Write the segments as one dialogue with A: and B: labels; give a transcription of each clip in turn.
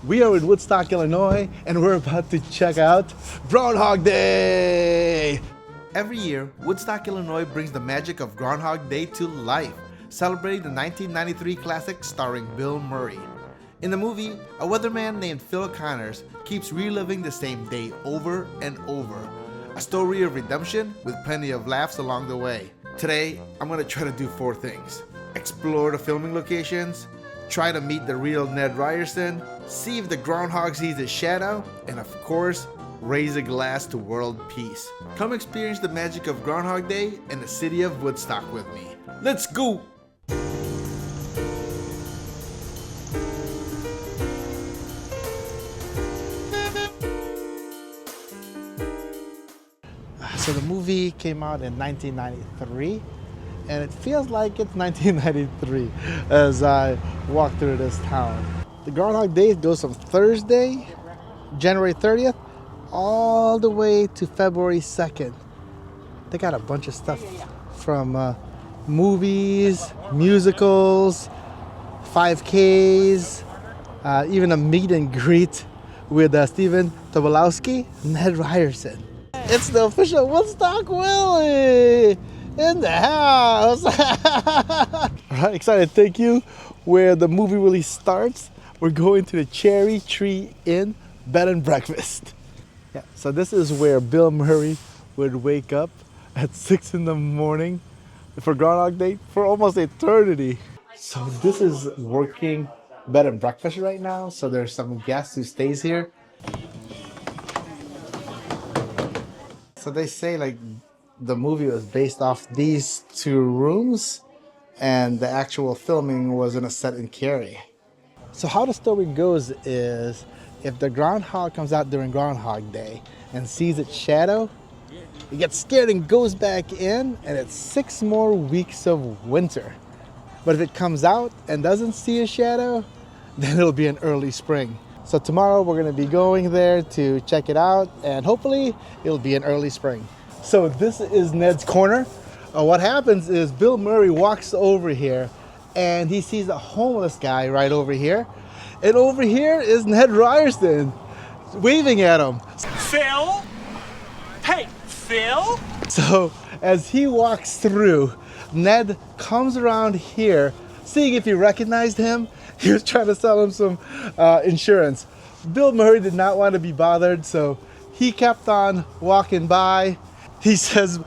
A: We are in Woodstock, Illinois, and we're about to check out Groundhog Day! Every year, Woodstock, Illinois brings the magic of Groundhog Day to life, celebrating the 1993 classic starring Bill Murray. In the movie, a weatherman named Phil Connors keeps reliving the same day over and over. A story of redemption with plenty of laughs along the way. Today, I'm going to try to do 4 things. Explore the filming locations, try to meet the real Ned Ryerson, see if the groundhog sees his shadow, and of course, raise a glass to world peace. Come experience the magic of Groundhog Day in the city of Woodstock with me. Let's go! So the movie came out in 1993, and it feels like it's 1993 as I walk through this town. The Groundhog Day goes from Thursday, January 30th, all the way to February 2nd. They got a bunch of stuff from movies, musicals, 5Ks, even a meet and greet with Stephen Tobolowsky, Ned Ryerson. It's the official Woodstock Willie in the house. All right, excited to take you where the movie really starts. We're going to the Cherry Tree Inn Bed and Breakfast. Yeah, so this is where Bill Murray would wake up at 6 in the morning for Groundhog Day for almost eternity. So this is working bed and breakfast right now. So there's some guests who stays here. So they say like the movie was based off these 2 rooms and the actual filming was in a set in Cary. So how the story goes is if the groundhog comes out during Groundhog Day and sees its shadow, it gets scared and goes back in, and it's 6 more weeks of winter. But if it comes out and doesn't see a shadow, then it'll be an early spring. So tomorrow we're going to be going there to check it out, and hopefully it'll be an early spring. So this is Ned's corner. What happens is Bill Murray walks over here and he sees a homeless guy right over here. And over here is Ned Ryerson waving at him.
B: Phil? Hey, Phil?
A: So as he walks through, Ned comes around here, seeing if he recognized him. He was trying to sell him some insurance. Bill Murray did not want to be bothered, so he kept on walking by. He says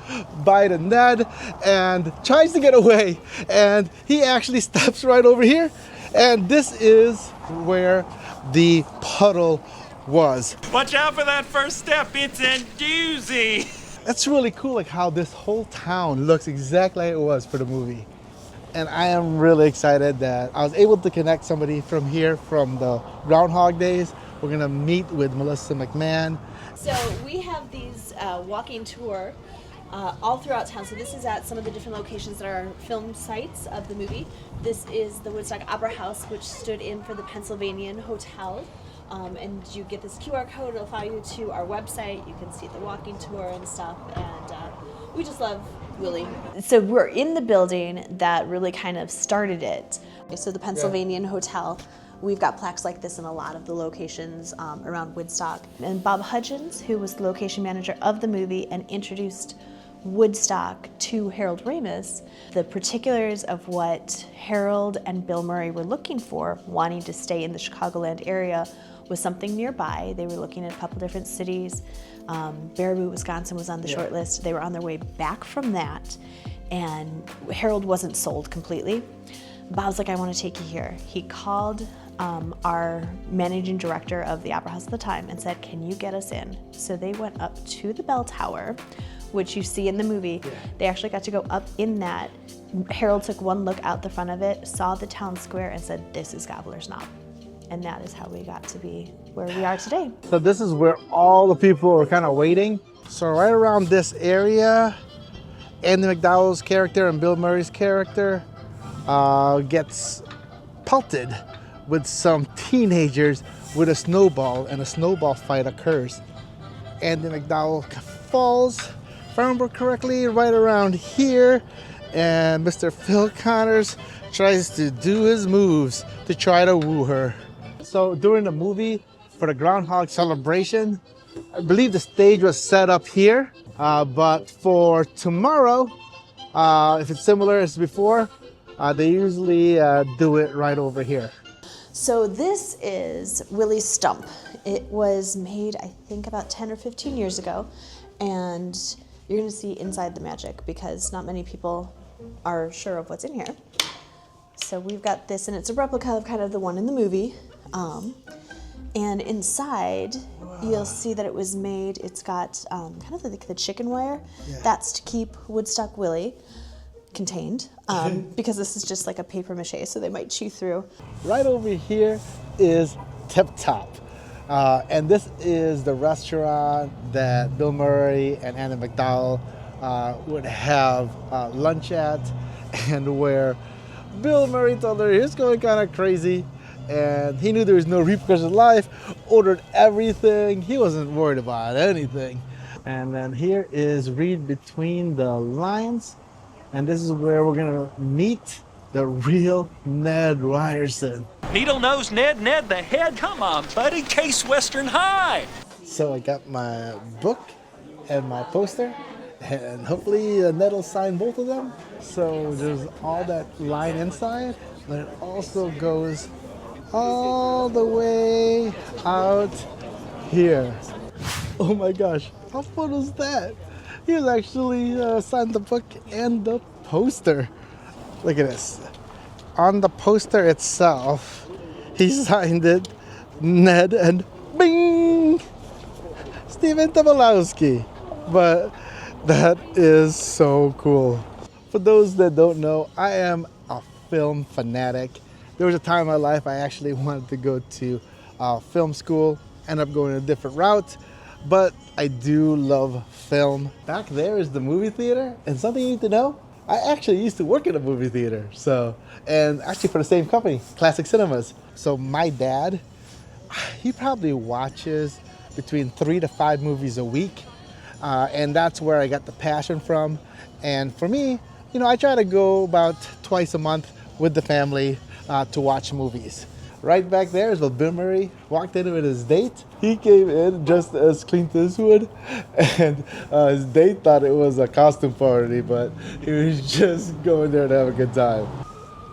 A: bye to Ned and tries to get away. And he actually steps right over here. And this is where the puddle was.
B: Watch out for that first step, it's a doozy.
A: That's really cool, like how this whole town looks exactly like it was for the movie. And I am really excited that I was able to connect somebody from here from the Groundhog Days. We're gonna meet with Melissa McMahon.
C: So we have these walking tour all throughout town. So this is at some of the different locations that are film sites of the movie. This is the Woodstock Opera House, which stood in for the Pennsylvanian Hotel. And you get this QR code, it'll follow you to our website. You can see the walking tour and stuff. And we just love Willie. So we're in the building that really kind of started it. So the Pennsylvanian Hotel, we've got plaques like this in a lot of the locations around Woodstock. And Bob Hudgens, who was the location manager of the movie and introduced Woodstock to Harold Ramis, the particulars of what Harold and Bill Murray were looking for, wanting to stay in the Chicagoland area, was something nearby. They were looking at a couple different cities. Baraboo, Wisconsin was on the short list. They were on their way back from that, and Harold wasn't sold completely. Bob's like, I want to take you here. He called our managing director of the Opera House at the time and said, can you get us in? So they went up to the bell tower, which you see in the movie. They actually got to go up in that. Harold took one look out the front of it, saw the town square, and said, this is Gobbler's Knob. And that is how we got to be where we are today.
A: So this is where all the people are kind of waiting. So right around this area, Andy McDowell's character and Bill Murray's character gets pelted with some teenagers with a snowball, and a snowball fight occurs. Andy McDowell falls, if I remember correctly, right around here, and Mr. Phil Connors tries to do his moves to try to woo her. So during the movie, for the Groundhog celebration, I believe the stage was set up here. But for tomorrow, if it's similar as before, they usually do it right over here.
C: So this is Willie's stump. It was made, I think, about 10 or 15 years ago, and you're going to see inside the magic because not many people are sure of what's in here. So we've got this, and it's a replica of kind of the one in the movie. And inside, you'll see that it was made, it's got kind of like the chicken wire. Yeah. That's to keep Woodstock Willie contained, because this is just like a paper mache, so they might chew through.
A: Right over here is Tip Top. And this is the restaurant that Bill Murray and Anna McDowell would have lunch at, and where Bill Murray told her he was going kind of crazy and he knew there was no repercussions in life, ordered everything. He wasn't worried about anything. And then here is Read Between the Lines. And this is where we're gonna meet the real Ned Ryerson.
B: Needle-nosed Ned the head. Come on, buddy. Case Western High.
A: So I got my book and my poster, and hopefully Ned will sign both of them. So there's all that line inside, but it also goes all the way out here. Oh my gosh, how fun is that? He was actually signed the book and the poster. Look at this. On the poster itself, he signed it, Ned, and bing! Stephen Tobolowsky. But that is so cool. For those that don't know, I am a film fanatic. There was a time in my life I actually wanted to go to film school, ended up going a different route, but I do love film. Back there is the movie theater, and something you need to know, I actually used to work at a movie theater, and actually for the same company, Classic Cinemas. So my dad, he probably watches between 3 to 5 movies a week, and that's where I got the passion from. And for me, you know, I try to go about twice a month with the family to watch movies. Right back there is where Bill Murray walked in with his date. He came in just as Clint Eastwood, and his date thought it was a costume party, but he was just going there to have a good time.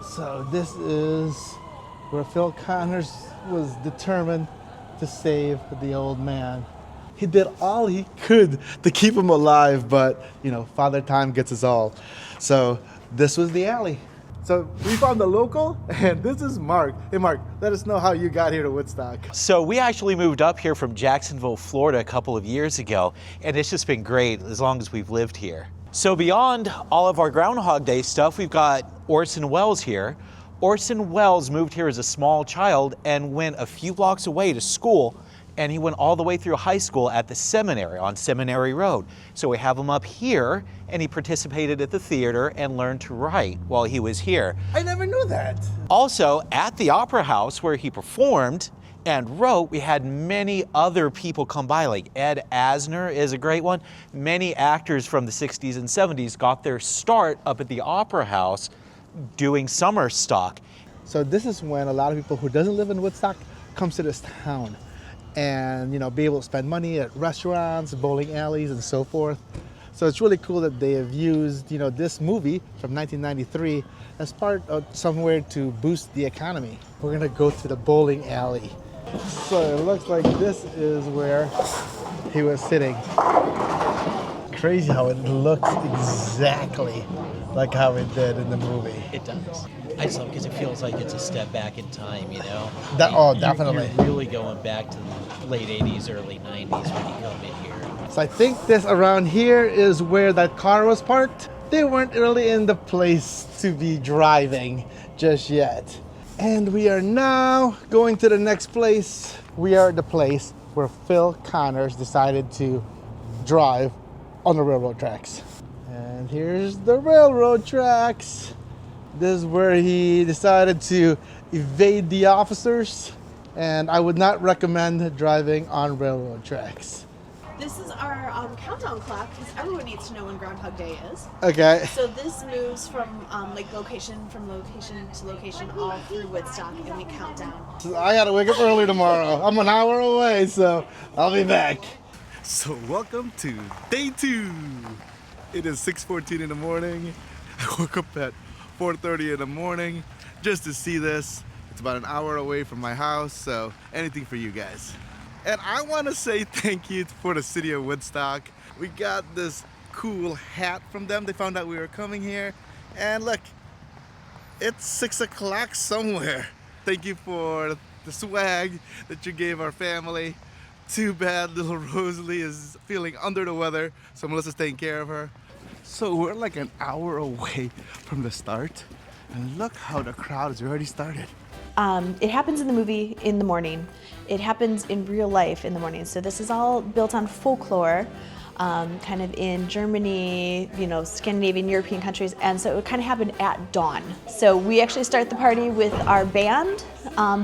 A: So this is where Phil Connors was determined to save the old man. He did all he could to keep him alive, but, you know, Father Time gets us all. So this was the alley. So we found the local, and this is Mark. Hey Mark, let us know how you got here to Woodstock.
D: So we actually moved up here from Jacksonville, Florida a couple of years ago, and it's just been great as long as we've lived here. So beyond all of our Groundhog Day stuff, we've got Orson Welles here. Orson Welles moved here as a small child and went a few blocks away to school, and he went all the way through high school at the seminary on Seminary Road. So we have him up here, and he participated at the theater and learned to write while he was here.
A: I never knew that.
D: Also, at the Opera House where he performed and wrote, we had many other people come by, like Ed Asner is a great one. Many actors from the 60s and 70s got their start up at the Opera House doing summer stock.
A: So this is when a lot of people who doesn't live in Woodstock comes to this town and, you know, be able to spend money at restaurants, bowling alleys, and so forth. So it's really cool that they have used, you know, this movie from 1993 as part of somewhere to boost the economy. We're gonna go to the bowling alley. So it looks like this is where he was sitting. Crazy how it looks exactly like how it did in the movie.
E: It does. I just love it because it feels like it's a step back in time, you know?
A: Definitely.
E: You're really going back to the late 80s, early 90s when you come in here.
A: So I think this around here is where that car was parked. They weren't really in the place to be driving just yet. And we are now going to the next place. We are at the place where Phil Connors decided to drive on the railroad tracks. And here's the railroad tracks. This is where he decided to evade the officers, and I would not recommend driving on railroad tracks.
C: This is our countdown clock because everyone needs to know when Groundhog Day is.
A: Okay.
C: So this moves from location to location all through Woodstock, and we count down.
A: I gotta wake up early tomorrow. I'm an hour away, so I'll be back. So welcome to day 2. It is 6:14 in the morning. I woke up at 4:30 in the morning just to see this. It's about an hour away from my house, so anything for you guys. And I want to say thank you for the city of Woodstock. We got this cool hat from them. They found out we were coming here. And look, it's 6 o'clock somewhere. Thank you for the swag that you gave our family. Too bad little Rosalie is feeling under the weather, so Melissa's taking care of her. So we're like an hour away from the start. And look how the crowd has already started.
C: It happens in the movie in the morning. It happens in real life in the morning. So this is all built on folklore, kind of in Germany, Scandinavian, European countries. And so it would kind of happen at dawn. So we actually start the party with our band.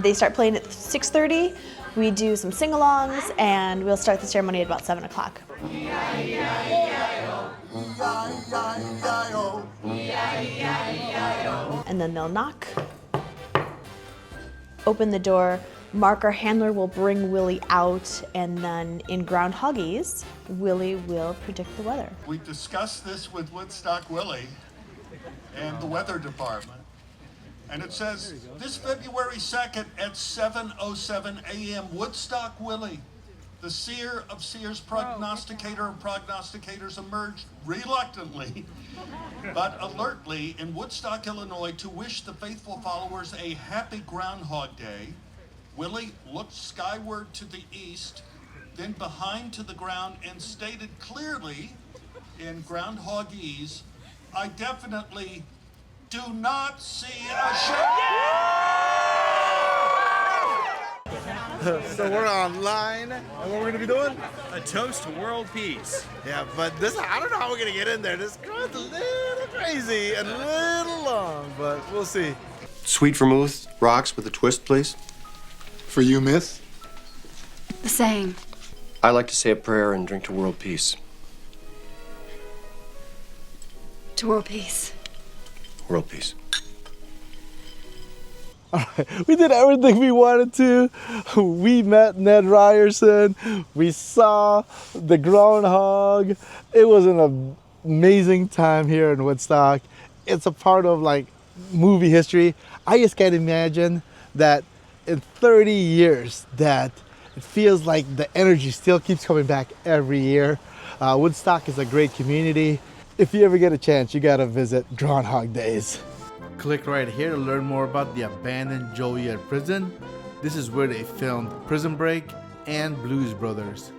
C: They start playing at 6:30. We do some sing-alongs, and we'll start the ceremony at about 7 o'clock. And then they'll knock, open the door, Mark, our handler, will bring Willie out, and then in Groundhoggies, Willie will predict the weather.
F: We discussed this with Woodstock Willie and the weather department, and it says this February 2nd at 7:07 a.m. Woodstock Willie, the seer of seers, prognosticator of prognosticators, emerged reluctantly but alertly in Woodstock, Illinois, to wish the faithful followers a happy Groundhog Day. Willie looked skyward to the east, then behind to the ground, and stated clearly in Groundhogese, "I definitely do not see a
A: So we're online, and what we're gonna be doing?
G: A toast to world peace.
A: Yeah, but I don't know how we're gonna get in there. This crowd's a little crazy and a little long, but we'll see.
H: Sweet vermouth rocks with a twist, please.
F: For you, miss?
I: The same.
H: I like to say a prayer and drink to world peace.
I: To world peace.
H: World peace.
A: We did everything we wanted to. We met Ned Ryerson. We saw the Groundhog. It was an amazing time here in Woodstock. It's a part of movie history. I just can't imagine that in 30 years that it feels like the energy still keeps coming back every year. Woodstock is a great community. If you ever get a chance, you gotta visit Groundhog Days. Click right here to learn more about the abandoned Joliet prison. This is where they filmed Prison Break and Blues Brothers.